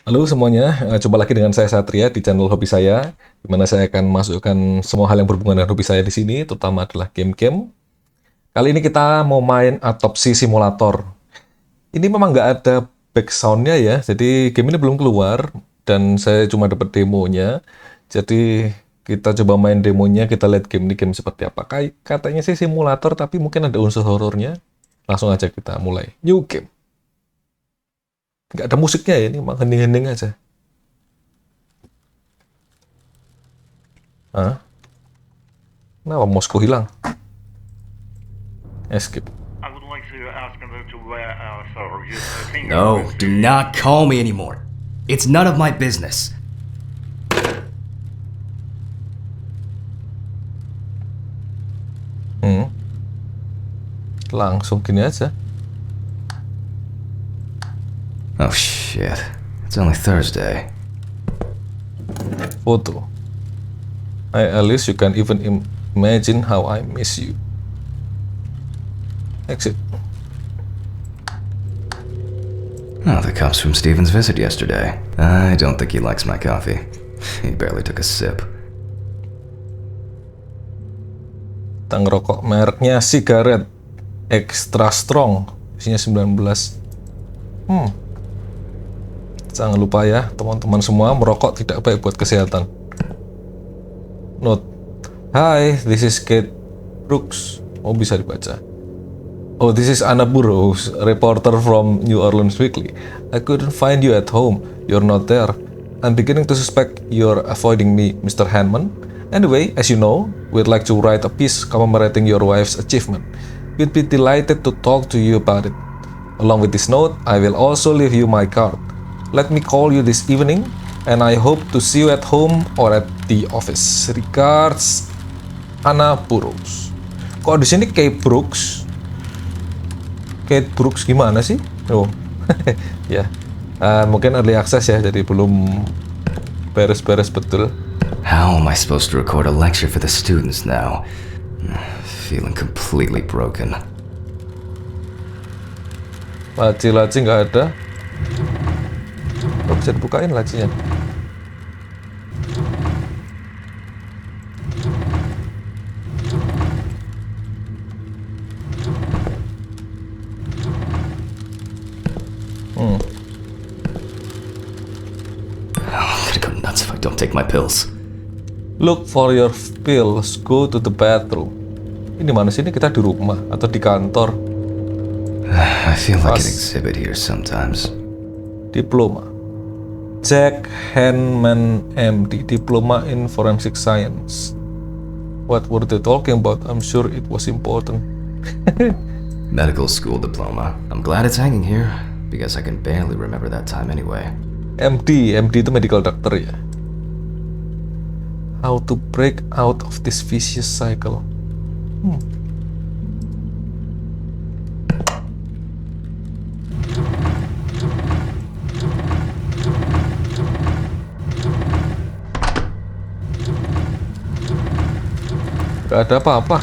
Halo semuanya, coba lagi dengan saya Satria di channel hobi saya, di mana saya akan masukkan semua hal yang berhubungan dengan hobi saya di sini, terutama adalah game-game. Kali ini kita mau main Autopsy Simulator. Ini memang nggak ada backsound-nya ya, jadi game ini belum keluar, dan saya cuma dapat demonya. Jadi kita coba main demonya, kita lihat game ini game seperti apa. Katanya sih simulator, tapi mungkin ada unsur horornya. Langsung aja kita mulai. New game. Nggak ada musiknya ya, ini emang hening-hening aja. Hah? Kenapa mousku hilang? Escape. I would like to ask him to wear sorry, No, do not call me anymore. It's none of my business. Langsung gini aja. Oh shit. It's only Thursday. Foto. At least you can even imagine how I miss you. Exit. Oh, the cops from Steven's visit yesterday. I don't think he likes my coffee. He barely took a sip. Tang rokok mereknya sigaret extra strong, isinya 19. Jangan lupa ya teman-teman semua, merokok tidak baik buat kesehatan. Note. Hi, this is Kate Brooks. Oh, bisa dibaca. Oh, this is Anna Burrows, reporter from New Orleans Weekly. I couldn't find you at home. You're not there. I'm beginning to suspect you're avoiding me, Mr. Hanman. Anyway, as you know, we'd like to write a piece commemorating your wife's achievement. We'd be delighted to talk to you about it. Along with this note, I will also leave you my card. Let me call you this evening, and I hope to see you at home or at the office. Regards, Anna Burrows. Kok di sini Kate Brooks? Kate Brooks gimana sih? Oh, ya. Mungkin early access ya, jadi belum beres-beres betul. How am I supposed to record a lecture for the students now? Feeling completely broken. Laci-laci nggak ada. Oh, bisa dibukain lacinya. I'm gonna go nuts if I don't take my pills. Look for your pills. Go to the bathroom. Ini mana sih? Ini kita di rumah atau di kantor? I feel like an Pas. exhibit here sometimes. Diploma. Jack Hanman MD, Diploma in Forensic Science. What were they talking about? I'm sure it was important. Medical school diploma. I'm glad it's hanging here, because I can barely remember that time anyway. MD itu medical doctor ya. How to break out of this vicious cycle. Gak ada apa-apa.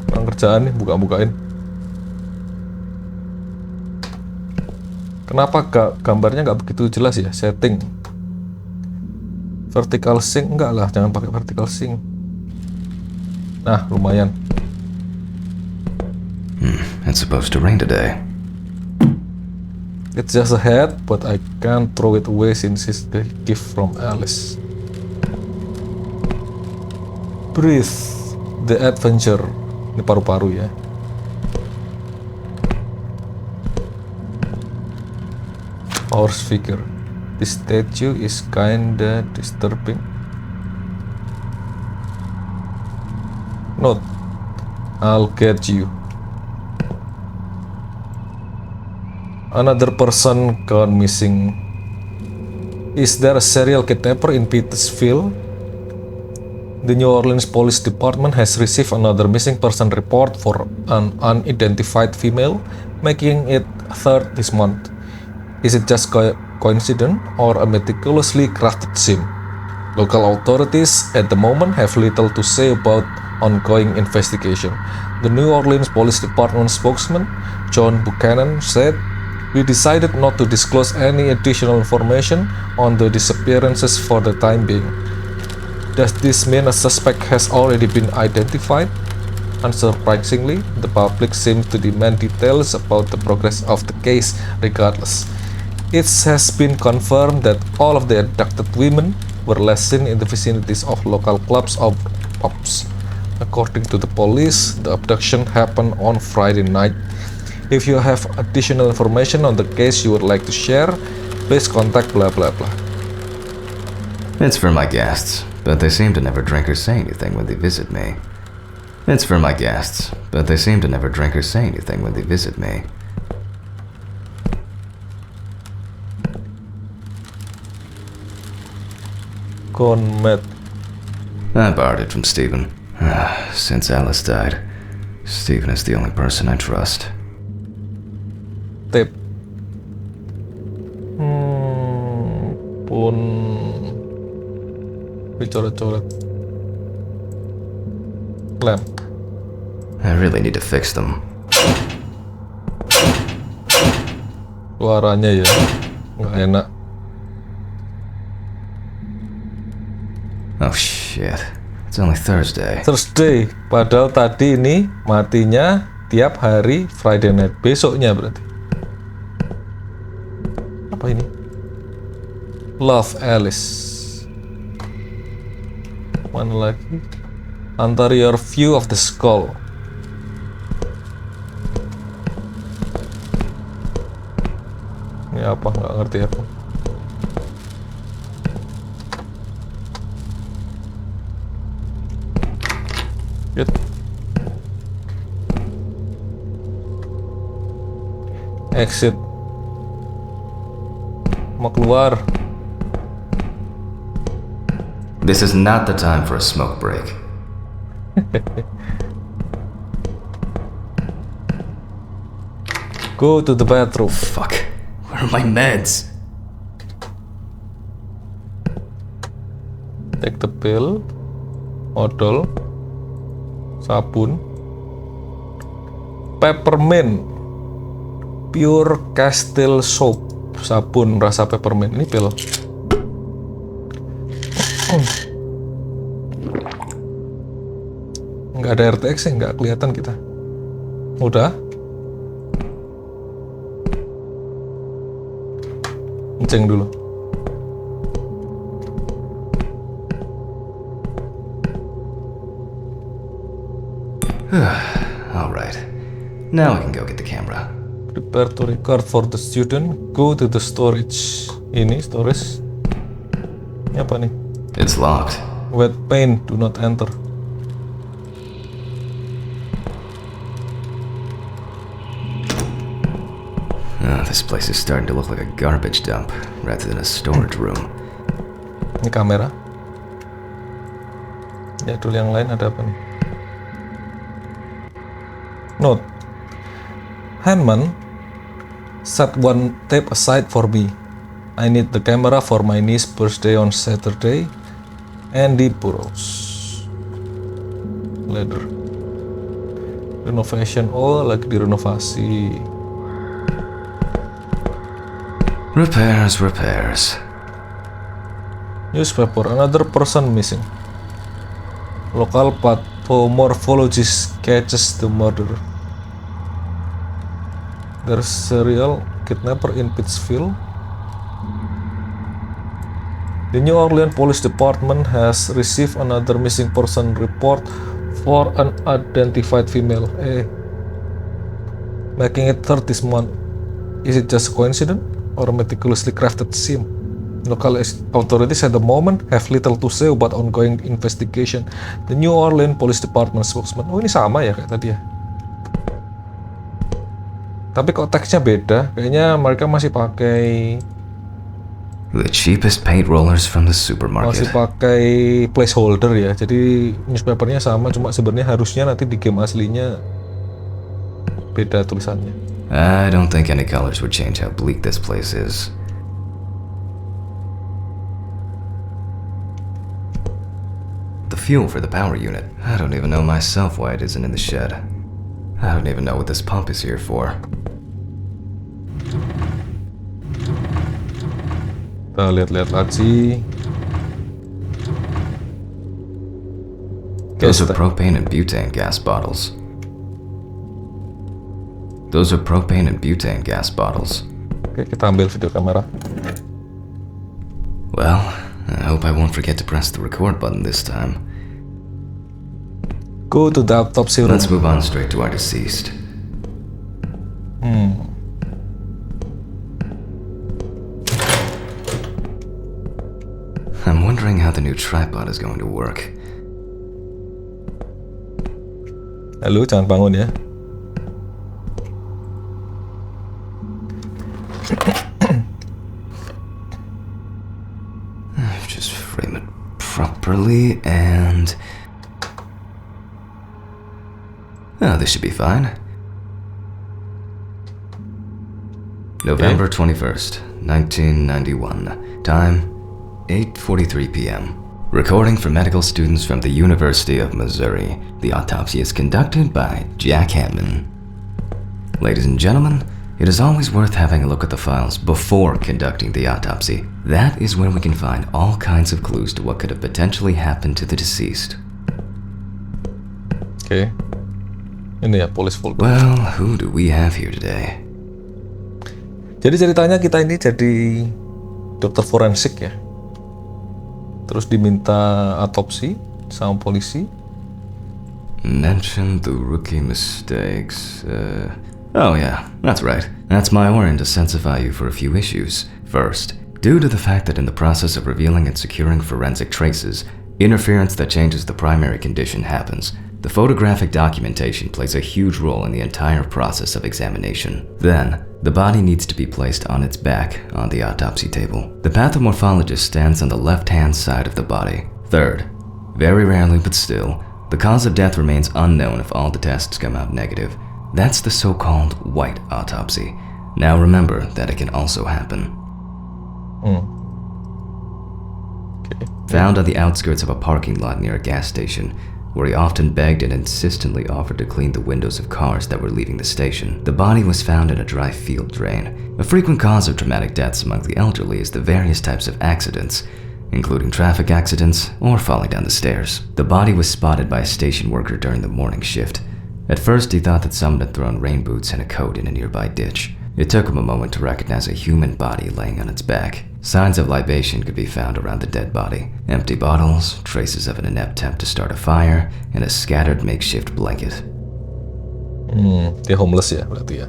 Kurang kerjaan nih, buka-bukain. Kenapa gambarnya nggak begitu jelas ya? Setting. Vertical sync enggak lah, jangan pakai vertical sync. Nah, lumayan. It's supposed to rain today. It's just a hat, but I can't throw it away since it's the gift from Alice. Breathe, the adventure. Ini paru-paru ya. Horse figure. This statue is kinda disturbing. Note, I'll get you. Another person gone missing. Is there a serial kidnapper in Petersville? The New Orleans Police Department has received another missing person report for an unidentified female, making it third this month. Is it just coincidence or a meticulously crafted scheme? Local authorities at the moment have little to say about ongoing investigation. The New Orleans Police Department spokesman, John Buchanan, said, "We decided not to disclose any additional information on the disappearances for the time being." Does this mean a suspect has already been identified? Unsurprisingly, the public seems to demand details about the progress of the case regardless. It has been confirmed that all of the abducted women were last seen in the vicinities of local clubs or pubs. According to the police, the abduction happened on Friday night. If you have additional information on the case you would like to share, please contact blah blah blah. It's for my guests, but they seem to never drink or say anything when they visit me. It's for my guests, but they seem to never drink or say anything when they visit me. Conmet. I borrowed it from Stephen. Since Alice died, Stephen is the only person I trust. Tape. Pun dicoret-coret. Lem. I really need to fix them. Suaranya ya nggak enak. Oh shit, it's only Thursday. Thursday, padahal tadi ini matinya tiap hari Friday night, besoknya berarti. Apa ini? Love Alice. Mana lagi? Anterior view of the skull. Ini apa? Nggak ngerti aku. Yut. Exit. Mau keluar. This is not the time for a smoke break. Go to the bathroom. Fuck. Where are my meds? Take the pill. Odol. Sabun. Peppermint. Pure Castile soap. Sabun rasa peppermint. Ini pil. Nggak ada RTX sih, nggak kelihatan kita. Udah. Kenceng dulu. Alright. Now I can go get the camera. Prepare to record for the student. Go to the storage. Ini storage. Ini apa nih? It's locked. Wet paint, do not enter. This place is starting to look like a garbage dump rather than a storage room. Ini kamera. Ya dulu yang lain ada apa nih? Note. Hanman, set one tape aside for me. I need the camera for my niece's birthday on Saturday. Andy Burroughs. Leather. Renovation. Oh, lagi direnovasi. Repairs. Newspaper. Another person missing. Local pathomorphologist catches the murderer. There's serial kidnapper in Pittsfield. The New Orleans Police Department has received another missing person report for an unidentified female. Making it third this month. Is it just a coincidence or a meticulously crafted scheme? Local authorities at the moment have little to say about ongoing investigation. The New Orleans Police Department spokesman. Oh, ini sama ya kayak tadi ya. Tapi kok teksnya beda, kayaknya mereka masih pakai The cheapest paint rollers from the masih supermarket. pakai placeholder ya. Jadi newspapernya sama, cuma sebenarnya harusnya nanti di game aslinya beda tulisannya. I don't think any colors would change how bleak this place is. The fuel for the power unit. I don't even know myself why it isn't in the shed. I don't even know what this pump is here for. Kita lihat-lihat lagi. Those are propane and butane gas bottles. Those are propane and butane gas bottles. Oke, kita ambil video kamera. Well, I hope I won't forget to press the record button this time. Go to the autopsy room. Let's move on straight to our deceased. I'm wondering how the new tripod is going to work. Halo, jangan bangun ya. Just frame it properly and... Oh, this should be fine. November 21st, 1991. Time, 8:43 p.m. Recording for medical students from the University of Missouri. The autopsy is conducted by Jack Hammond. Ladies and gentlemen, it is always worth having a look at the files before conducting the autopsy. That is when we can find all kinds of clues to what could have potentially happened to the deceased. Oke. Ini ya, police folder. Well, who do we have here today? Jadi ceritanya kita ini jadi dokter forensik ya. Terus diminta autopsi sama polisi. Mention the rookie mistakes. Oh yeah, that's right. That's my warrant to censify you for a few issues. First, due to the fact that in the process of revealing and securing forensic traces, interference that changes the primary condition happens. The photographic documentation plays a huge role in the entire process of examination. Then, the body needs to be placed on its back on the autopsy table. The pathomorphologist stands on the left-hand side of the body. Third, very rarely but still, the cause of death remains unknown if all the tests come out negative. That's the so-called white autopsy. Now remember that it can also happen. Okay. Found on the outskirts of a parking lot near a gas station, where he often begged and insistently offered to clean the windows of cars that were leaving the station. The body was found in a dry field drain. A frequent cause of traumatic deaths among the elderly is the various types of accidents, including traffic accidents or falling down the stairs. The body was spotted by a station worker during the morning shift. At first, he thought that someone had thrown rain boots and a coat in a nearby ditch. It took him a moment to recognize a human body laying on its back. Signs of libation could be found around the dead body. Empty bottles, traces of an inept attempt to start a fire, and a scattered makeshift blanket. Dia homeless ya berarti ya.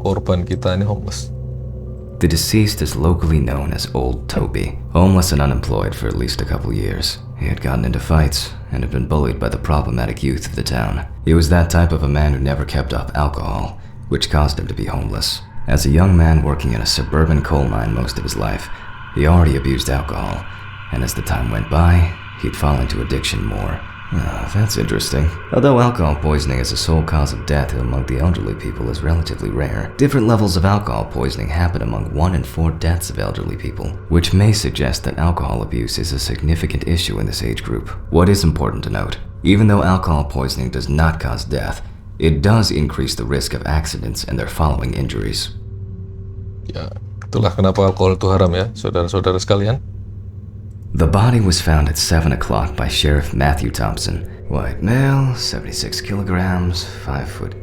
Korban kita ini homeless. The deceased is locally known as Old Toby, homeless and unemployed for at least a couple years. He had gotten into fights and had been bullied by the problematic youth of the town. He was that type of a man who never kept up alcohol, which caused him to be homeless. As a young man working in a suburban coal mine most of his life, he already abused alcohol, and as the time went by, he'd fall into addiction more. That's interesting. Although alcohol poisoning as a sole cause of death among the elderly people is relatively rare, different levels of alcohol poisoning happen among 1 in 4 deaths of elderly people, which may suggest that alcohol abuse is a significant issue in this age group. What is important to note, even though alcohol poisoning does not cause death, it does increase the risk of accidents and their following injuries. Ya, itulah kenapa alkohol itu haram ya, saudara-saudara sekalian. The body was found at 7 o'clock by Sheriff Matthew Thompson. White male, 76 kilograms, 5'8",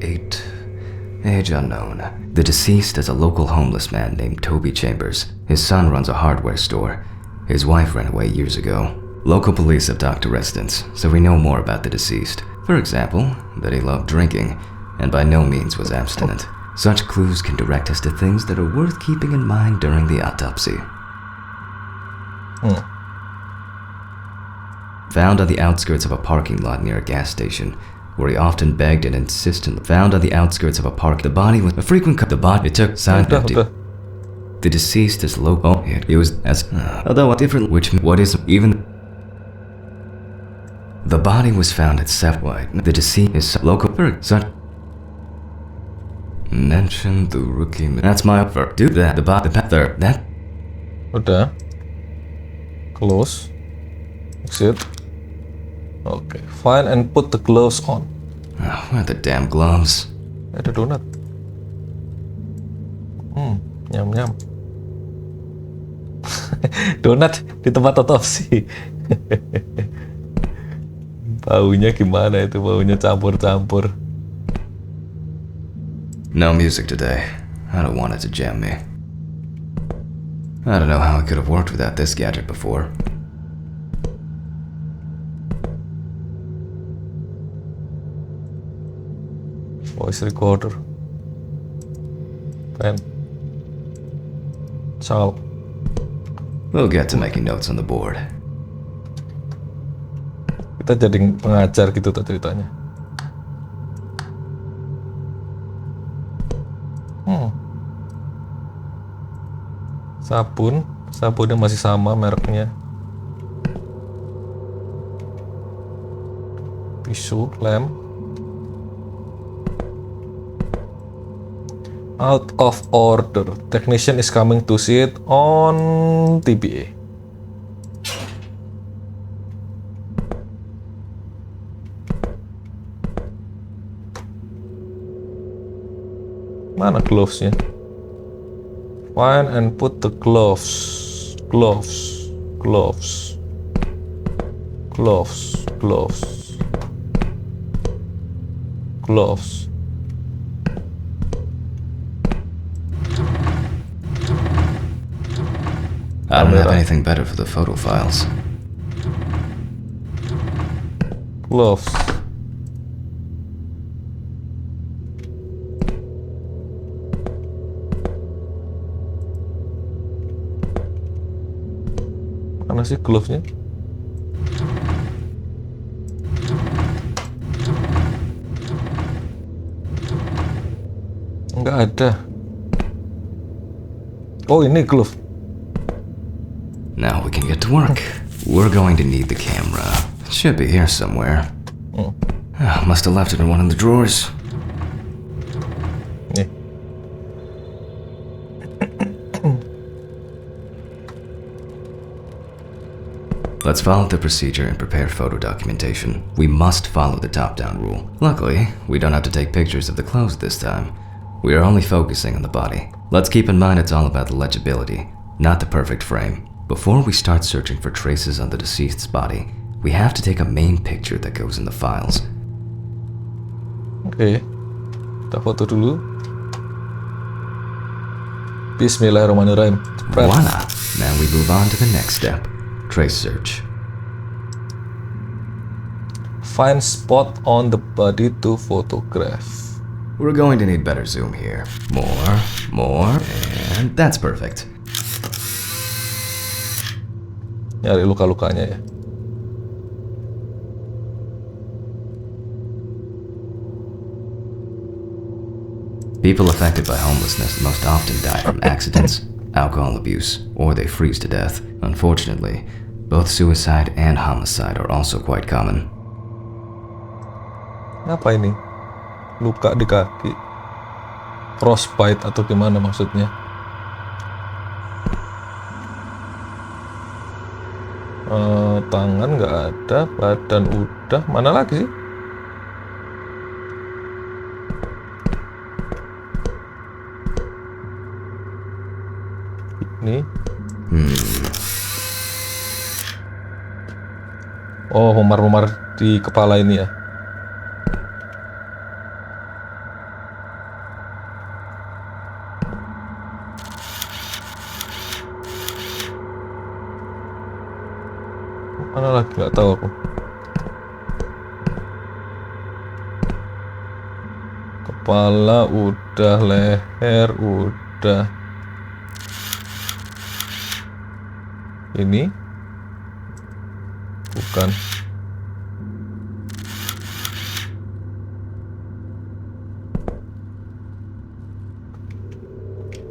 age unknown. The deceased is a local homeless man named Toby Chambers. His son runs a hardware store. His wife ran away years ago. Local police have talked to residents, so we know more about the deceased. For example, that he loved drinking, and by no means was abstinent. Such clues can direct us to things that are worth keeping in mind during the autopsy. Found on the outskirts of a parking lot near a gas station, where he often begged and insistently found on the outskirts of a park. The body was a frequent the body. It took sign empty. The deceased is local. It was as although a different which what is even. The body was found at 7 White. The deceased is local. Such. Mention the rookie. That's my offer. Do that. The body. The third. That. Udah. Close. Exit. Okay. Find and put the gloves on. Oh, where are the damn gloves? Ada donat. Nyam-nyam. Donat di tempat otopsi. Baunya gimana itu? Baunya campur-campur. No music today. I don't want it to jam me. I don't know how it could have worked without this gadget before. Voice recorder. Pen. Chalk. We'll get to making notes on the board. Kita jadi pengajar gitu tuh ceritanya. Sabunnya masih sama mereknya. Tisu, lem. Out of order. Technician is coming to see it on TBA. Mana glovesnya? Find and put the gloves. I don't have anything better for the photo files. Gloves. Mana sih glovesnya? Enggak ada. Oh, ini glove. Now we can get to work. We're going to need the camera. It should be here somewhere. Must have left it in one of the drawers. Nih. Let's follow the procedure and prepare photo documentation. We must follow the top-down rule. Luckily, we don't have to take pictures of the clothes this time. We are only focusing on the body. Let's keep in mind it's all about the legibility, not the perfect frame. Before we start searching for traces on the deceased's body, we have to take a main picture that goes in the files. Oke. Kita foto dulu. Bismillahirrahmanirrahim. Voila! Now we move on to the next step. Trace search. Find spot on the body to photograph. We're going to need better zoom here. More, and that's perfect. Nyari luka-lukanya ya. People affected by homelessness most often die from accidents, alcohol abuse, or they freeze to death. Unfortunately, both suicide and homicide are also quite common. Apa ini? Luka di kaki. Frostbite atau gimana maksudnya? Tangan nggak ada, badan udah. Mana lagi sih? Ini. Oh, memar-memar di kepala ini ya. Mana lagi nggak tahu aku. Kepala udah, leher udah. Ini bukan.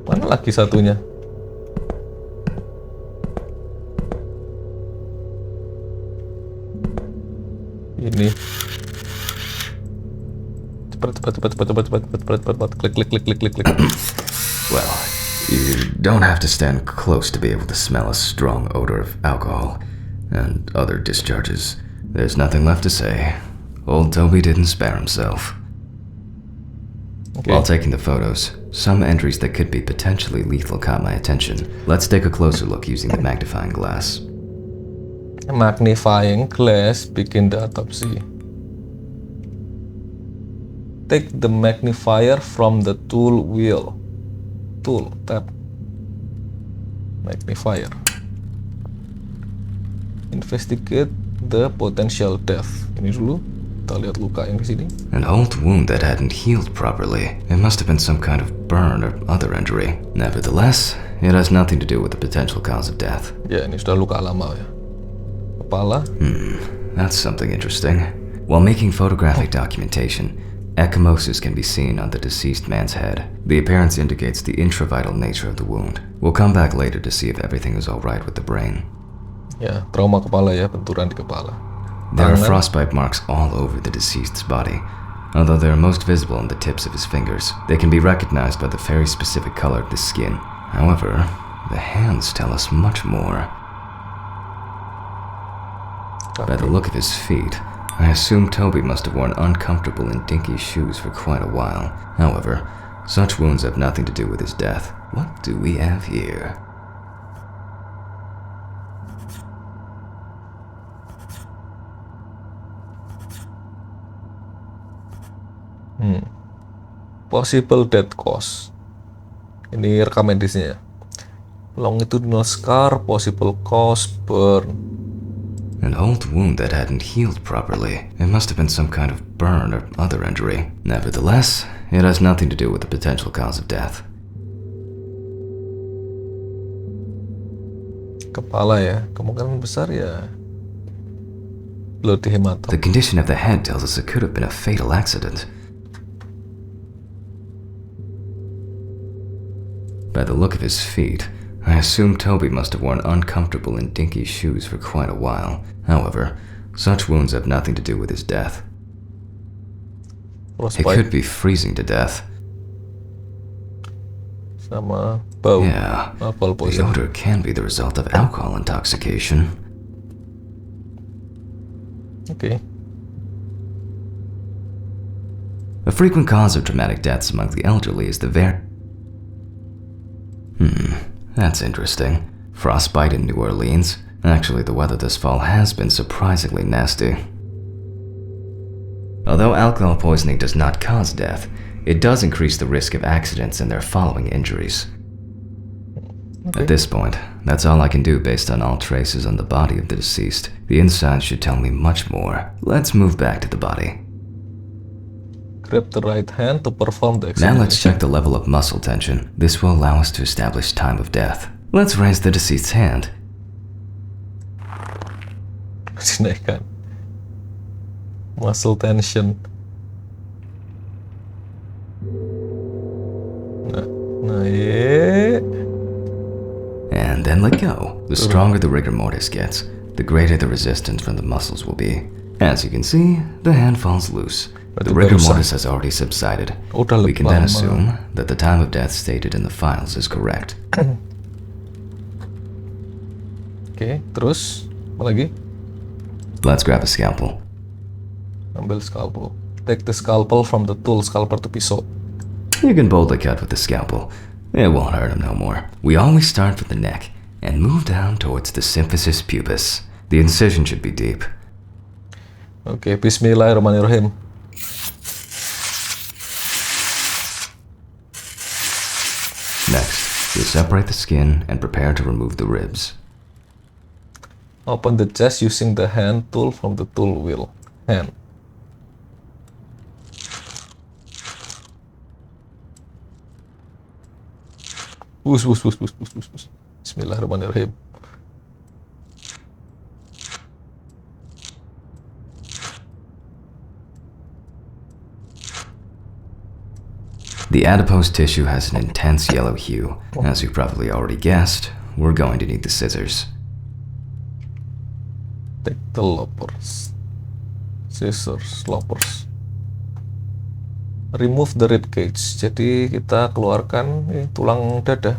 Mana lagi satunya? Ini. Cepat. Klik. Well, you don't have to stand close to be able to smell a strong odor of alcohol and other discharges. There's nothing left to say. old Toby didn't spare himself. Okay. While taking the photos, some entries that could be potentially lethal caught my attention. Let's take a closer look using the magnifying glass. Magnifying glass bikin the autopsy. Take the magnifier from the tool wheel. Tool, tab. Magnifier. Investigate the potential death. Ini dulu, kita lihat luka yang di sini. An old wound that hadn't healed properly. It must have been some kind of burn or other injury. Nevertheless, it has nothing to do with the potential cause of death. Ya, ini sudah luka lama ya. Kepala. That's something interesting. While making photographic documentation, ecchymosis can be seen on the deceased man's head. The appearance indicates the intravital nature of the wound. We'll come back later to see if everything is alright with the brain. Ya, trauma kepala ya, benturan di kepala. There are Tangan. frostbite marks all over the deceased's body. Although they are most visible on the tips of his fingers, they can be recognized by the very specific color of the skin. However, the hands tell us much more. By the look of his feet, I assume Toby must have worn uncomfortable and dinky shoes for quite a while. However, such wounds have nothing to do with his death. What do we have here? Possible death cause. Ini rekam medisnya ya. Longitudinal scar, possible cause, burn. An old wound that hadn't healed properly. It must have been some kind of burn or other injury. Nevertheless, it has nothing to do with the potential cause of death. Kepala ya, kemungkinan besar ya bloody hematoma. The condition of the head tells us it could have been a fatal accident. By the look of his feet, I assume Toby must have worn uncomfortable and dinky shoes for quite a while. However, such wounds have nothing to do with his death. It could be freezing to death. Sama bau. Yeah, Alcohol the poison. odor can be the result of alcohol intoxication. Okay. A frequent cause of traumatic deaths among the elderly is the that's interesting. Frostbite in New Orleans. Actually, the weather this fall has been surprisingly nasty. Although alcohol poisoning does not cause death, it does increase the risk of accidents and their following injuries. At this point, that's all I can do based on all traces on the body of the deceased. The inside should tell me much more. Let's move back to the body. Grab the right hand to perform the Now let's examination. check the level of muscle tension. This will allow us to establish time of death. Let's raise the deceased's hand. Dinaikkan. Muscle tension. Naik. And then let go. The stronger the rigor mortis gets, the greater the resistance from the muscles will be. As you can see, the hand falls loose. The rigor mortis has already subsided. Udah We can then lama. assume that the time of death stated in the files is correct. Oke, terus apa lagi? Let's grab a scalpel. Ambil scalpel. Take the scalpel from the tool. Scalpel itu pisau. You can boldly cut with the scalpel. It won't hurt him no more. We always start with the neck and move down towards the symphysis pubis. The incision should be deep. Oke, bismillahirrahmanirrahim. Next, we separate the skin and prepare to remove the ribs. Open the chest using the hand tool from the tool wheel. Hand. Bus. Bismillahirrahmanirrahim. The adipose tissue has an intense yellow hue. As you probably already guessed, we're going to need the scissors. Take the loppers. Scissors, loppers. Remove the rib cage. Jadi kita keluarkan tulang dada.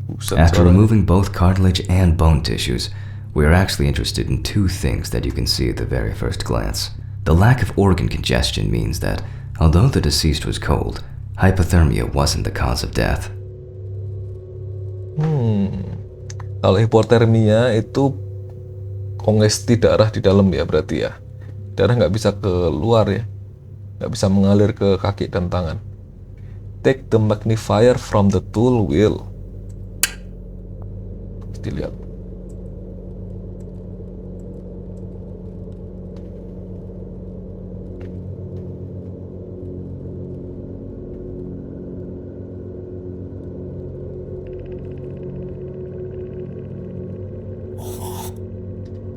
Buset, After suaranya. removing both cartilage and bone tissues, we are actually interested in two things that you can see at the very first glance. The lack of organ congestion means that, although the deceased was cold, hypothermia wasn't the cause of death. Kalau hipotermia itu kongesti darah di dalam ya berarti ya. Darah nggak bisa keluar ya. Nggak bisa mengalir ke kaki dan tangan. Take the magnifier from the tool wheel. Dilihat.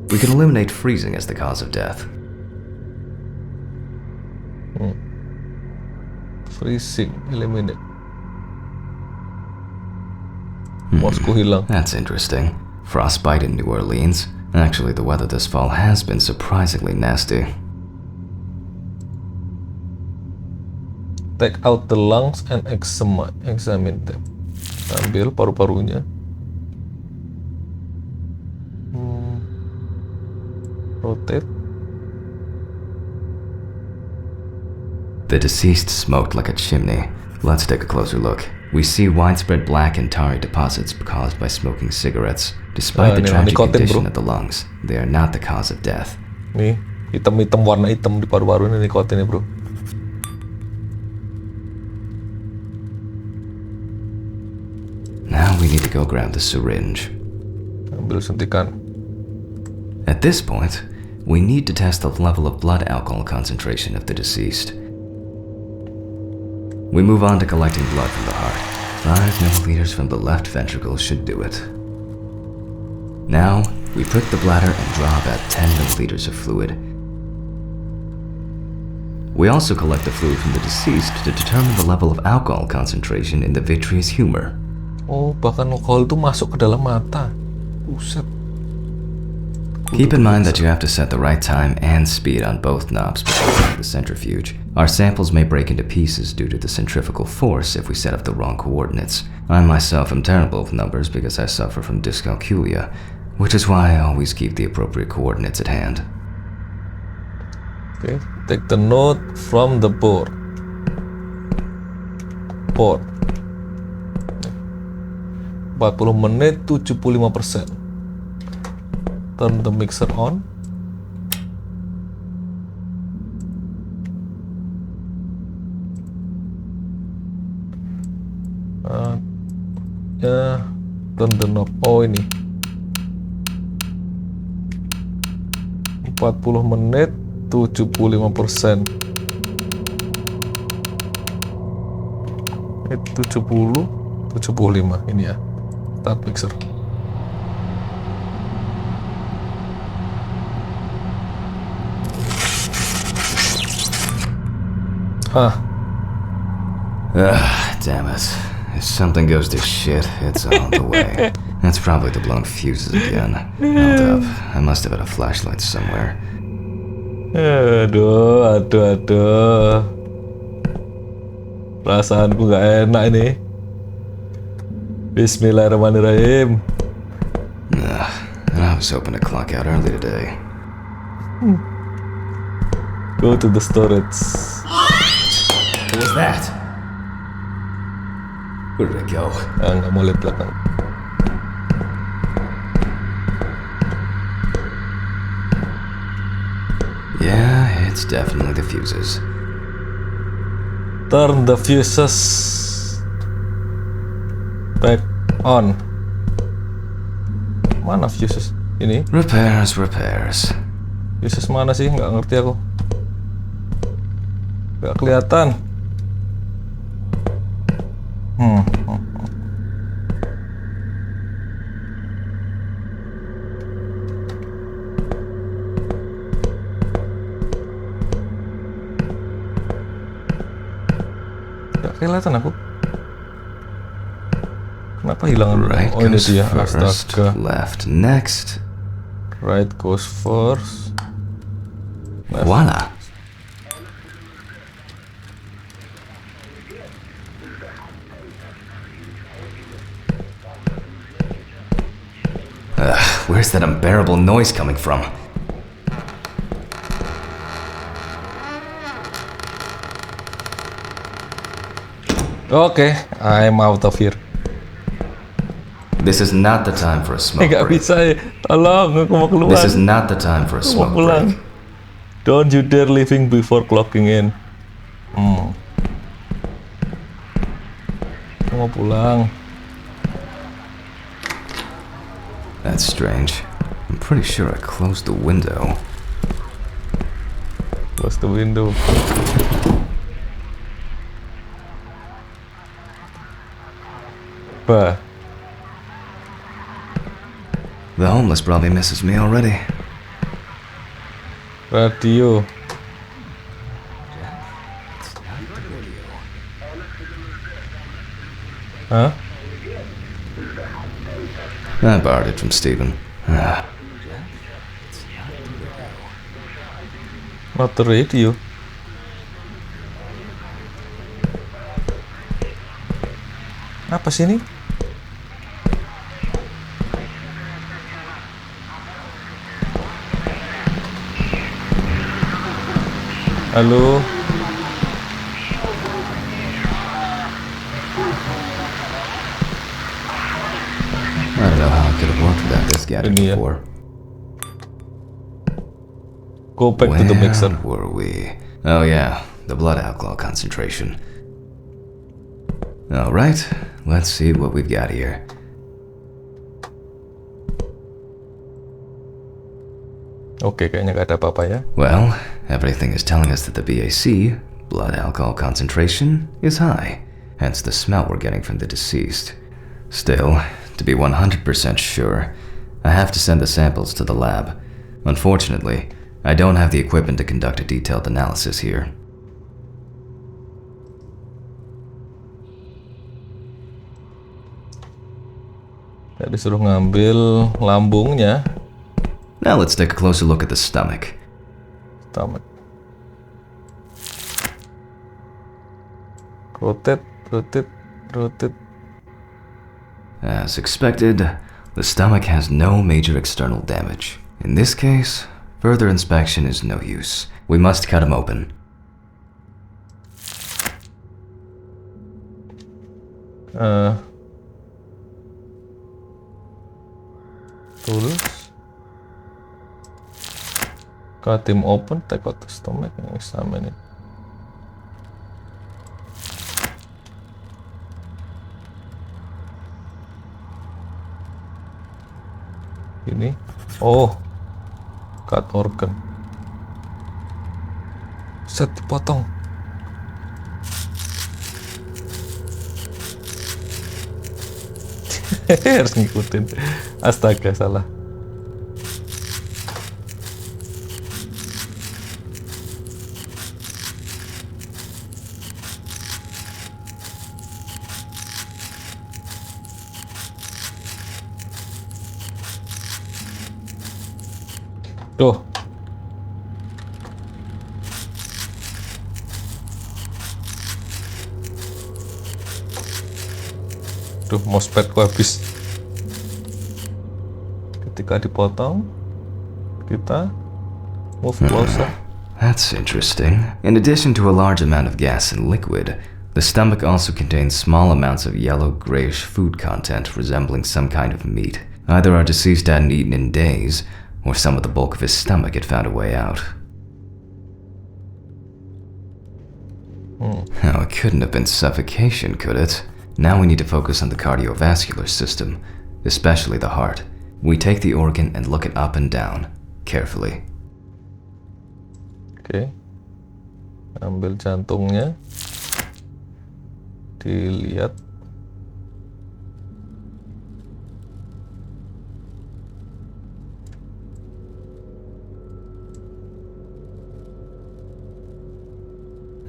We can eliminate freezing as the cause of death. Freezing, eliminate. Morsku hilang. That's interesting. Frostbite in New Orleans. Actually, the weather this fall has been surprisingly nasty. Take out the lungs and examine them. Ambil paru-parunya. Rotate. The deceased smoked like a chimney. Let's take a closer look. We see widespread black and tarry deposits caused by smoking cigarettes. Despite the tragic condition of the lungs, they are not the cause of death. Nih, hitam-hitam warna hitam di paru-paru ini nikotin ya bro. Now we need to go grab the syringe. Ambil suntikan. At this point, we need to test the level of blood alcohol concentration of the deceased. We move on to collecting blood from the heart. 5 milliliters from the left ventricle should do it. Now, we prick the bladder and draw about 10 milliliters of fluid. We also collect the fluid from the deceased to determine the level of alcohol concentration in the vitreous humor. Oh, bahkan alkohol itu masuk ke dalam mata. Buset. Keep in mind that you have to set the right time and speed on both knobs before running the centrifuge. Our samples may break into pieces due to the centrifugal force if we set up the wrong coordinates. I myself am terrible with numbers because I suffer from dyscalculia, which is why I always keep the appropriate coordinates at hand. Okay, take the note from the board. Board. 40 menit 75%. Turn the mixer on. Turn the knob. Oh ini 40 menit 75%. 75 ini ya. Start mixer. Damn it. If something goes to shit, it's on the way. That's probably the blown fuses again. Hold up. I must have had a flashlight somewhere. Aduh. Perasaanku gak enak ini. Bismillahirrahmanirrahim. And I was hoping to clock out early today. Go to the storage. What was that? Where did it go? Nggak mau lihat belakang. Yeah, it's definitely the fuses. Turn the fuses back on. Mana fuses? Ini? Repairs. Fuses mana sih? Nggak ngerti aku. Nggak kelihatan. Nggak kelihatan aku. Kenapa hilang? Right Oh ini goes dia. first, Astaga. left next. Right goes first. Left. Voila. Where's that unbearable noise coming from? Oke, I'm out of here. This is not the time for a smoke Nggak break. bisa ya. Tolong, aku mau keluar. This is not the time for a Aku mau smoke pulang. break. Don't you dare leaving before clocking in. Aku mau pulang. That's strange. I'm pretty sure I closed the window. Close the window. Bah. The homeless probably misses me already. Radio. Hah? I borrowed it from Steven. Not the radio. Apa sih ini? Halo. I don't know how it could have worked without this gadget Ini ya. before. Go back to the mixer. Where were we? Oh yeah, the blood alcohol concentration. Alright, let's see what we've got here. Oke, kayaknya gak ada apa-apa ya. Well, everything is telling us that the BAC, blood alcohol concentration, is high. Hence the smell we're getting from the deceased. Still, to be 100% sure, I have to send the samples to the lab. Unfortunately, I don't have the equipment to conduct a detailed analysis here. Ya, disuruh ngambil lambungnya. Now let's take a closer look at the stomach. Stomach. Rotate, rotate, rotate. As expected, the stomach has no major external damage. In this case, further inspection is no use. We must cut him open. Tools. Cut him open, take out the stomach and examine it. Ini, oh, cut organ. Set dipotong. Harus ngikutin. Astaga, salah. Tuh. Tuh, mousepadku habis. Ketika dipotong, kita move closer. That's interesting. In addition to a large amount of gas and liquid, the stomach also contains small amounts of yellow-grayish food content resembling some kind of meat. Either our deceased hadn't eaten in days, or some of the bulk of his stomach had found a way out. Now, it couldn't have been suffocation, could it? Now we need to focus on the cardiovascular system, especially the heart. We take the organ and look it up and down, carefully. Oke. Ambil jantungnya. Dilihat.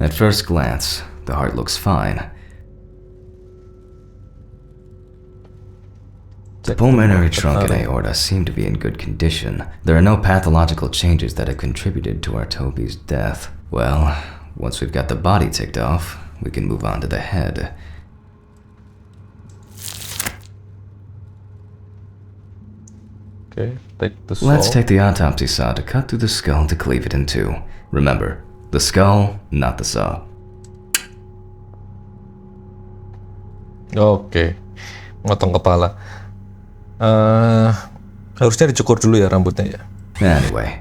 At first glance, the heart looks fine. The pulmonary trunk and aorta seem to be in good condition. There are no pathological changes that have contributed to our Toby's death. Well, once we've got the body ticked off, we can move on to the head. Okay, take the saw. Let's take the autopsy saw to cut through the skull to cleave it in two. Remember, the skull, not the saw. Oke, motong kepala. Harusnya dicukur dulu ya rambutnya ya. Anyway,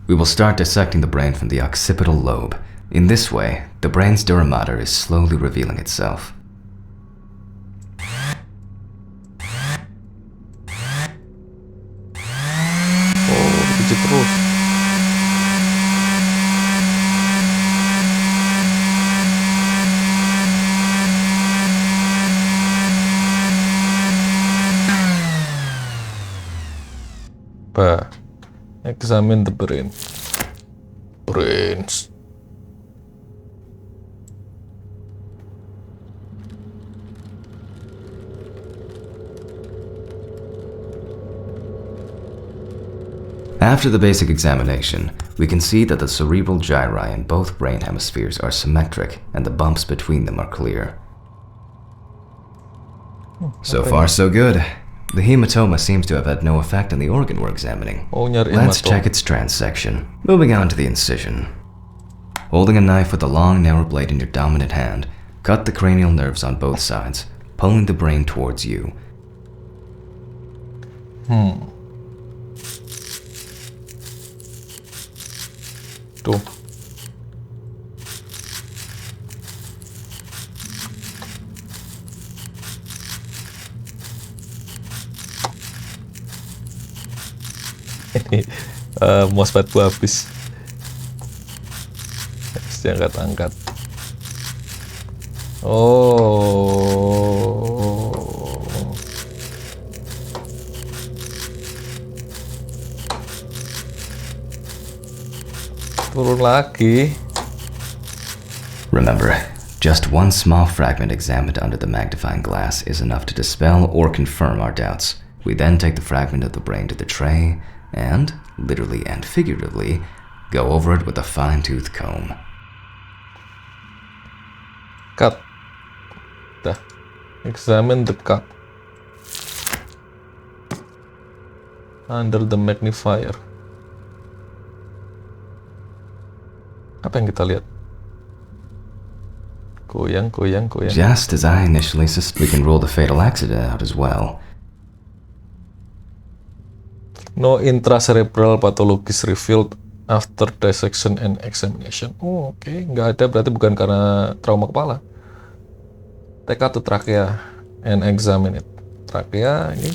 we will start dissecting the brain from the occipital lobe. In this way, the brain's dura mater is slowly revealing itself. Oh, pijit terus. Examine the brain. Brains. After the basic examination, we can see that the cerebral gyri in both brain hemispheres are symmetric and the bumps between them are clear. So far, so good. The hematoma seems to have had no effect on the organ we're examining. Oh, nyari Let's hematoma. check its transection. Moving on to the incision. Holding a knife with a long, narrow blade in your dominant hand, cut the cranial nerves on both sides, pulling the brain towards you. Tuh. Ini mousepad gua habis. Harus diangkat-angkat. Oh. Turun lagi. Remember, just one small fragment examined under the magnifying glass is enough to dispel or confirm our doubts. We then take the fragment of the brain to the tray and, literally and figuratively, go over it with a fine-tooth comb. Cut. Dah. Examine the cut. Under the magnifier. Apa yang kita lihat? Goyang, goyang, goyang. Just as I initially suspected, we can rule the fatal accident out as well. No intracerebral pathologies revealed after dissection and examination. Oh, oke. Nggak ada, berarti bukan karena trauma kepala. Take out the trachea and examine it. Trachea ini.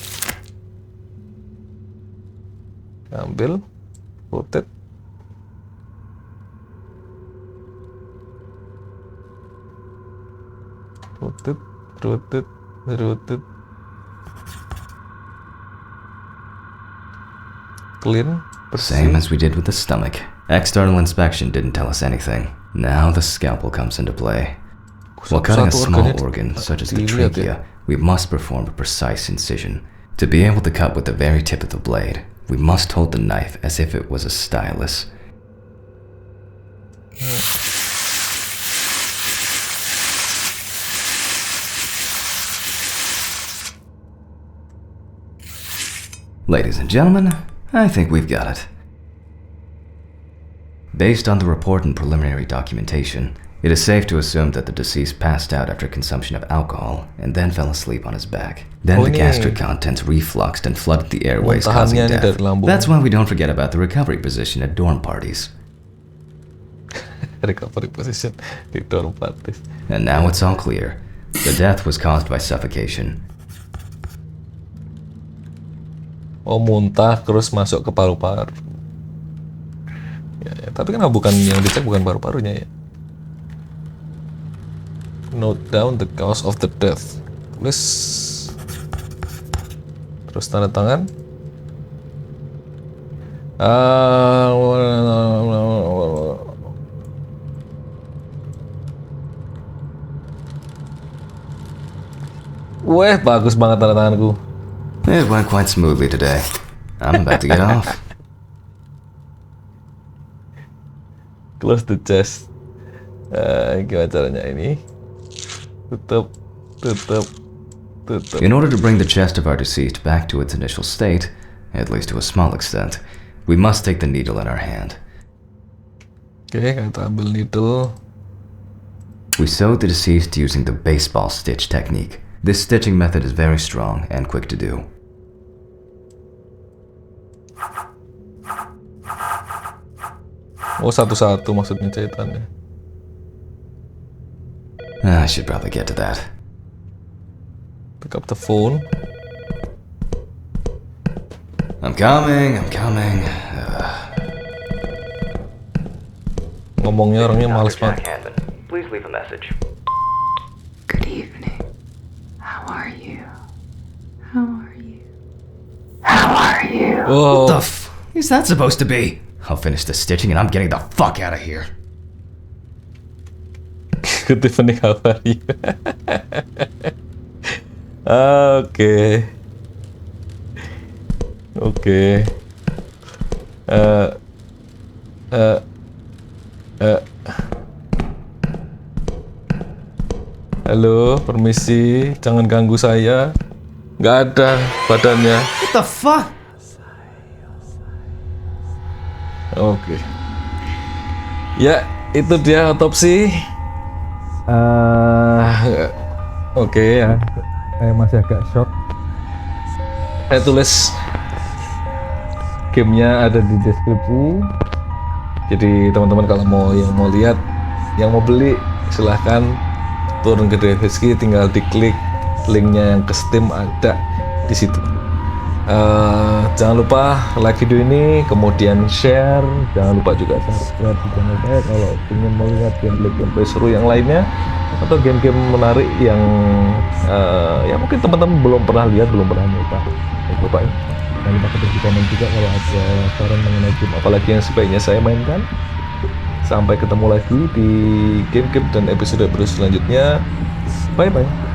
Ambil. Rotate. Rotate. Rotate. Rotate. Clean. Same as we did with the stomach. External inspection didn't tell us anything. Now the scalpel comes into play. While cutting a small organ, such as the trachea, we must perform a precise incision. To be able to cut with the very tip of the blade, we must hold the knife as if it was a stylus. Ladies and gentlemen, I think we've got it. Based on the report and preliminary documentation, it is safe to assume that the deceased passed out after consumption of alcohol and then fell asleep on his back. Then the gastric contents refluxed and flooded the airways, causing death. That's why we don't forget about the recovery position at dorm parties. Recovery position di dorm parties. And now it's all clear. The death was caused by suffocation. Oh, muntah terus masuk ke paru-paru. Ya, tapi kan bukan yang dicek bukan paru-parunya ya. Note down the cause of the death. Tulis. Terus tanda tangan. Weh, bagus banget tanda tanganku. It went quite smoothly today. I'm about to get off. Close the chest. Gimana caranya ini? Tutup, tutup, tutup. In order to bring the chest of our deceased back to its initial state, at least to a small extent. We must take the needle in our hand. Oke, kita ambil needle. We sewed the deceased using the baseball stitch technique. This stitching method is very strong and quick to do. Oh, satu-satu maksudnya jahitannya. I should probably get to that. Pick up the phone. I'm coming. Ngomongnya orangnya males banget. Please leave a message. Good evening. How are you? How are you? How are you? Oh, What the f is that supposed to be? I'll finish the stitching and I'm getting the fuck out of here. good evening, how are you? Oke. Oke. Halo, permisi, jangan ganggu saya. Nggak ada badannya. What the fuck? Oke. Ya, itu dia otopsi. Oke ya. Saya masih agak shock. Saya tulis gamenya ada di deskripsi. Jadi teman-teman kalau mau lihat, yang mau beli silahkan turun ke deskripsi, tinggal diklik linknya yang ke Steam ada di situ. Jangan lupa like video ini, kemudian share. Jangan lupa juga subscribe di channel saya kalau ingin melihat gameplay seru yang lainnya atau game-game menarik yang ya mungkin teman-teman belum pernah lihat, belum pernah nyoba. Jangan lupa ya. Jangan lupa ketik di komen juga kalau ada saran mengenai game apalagi yang sebaiknya saya mainkan. Sampai ketemu lagi di game-game dan episode selanjutnya. Bye bye.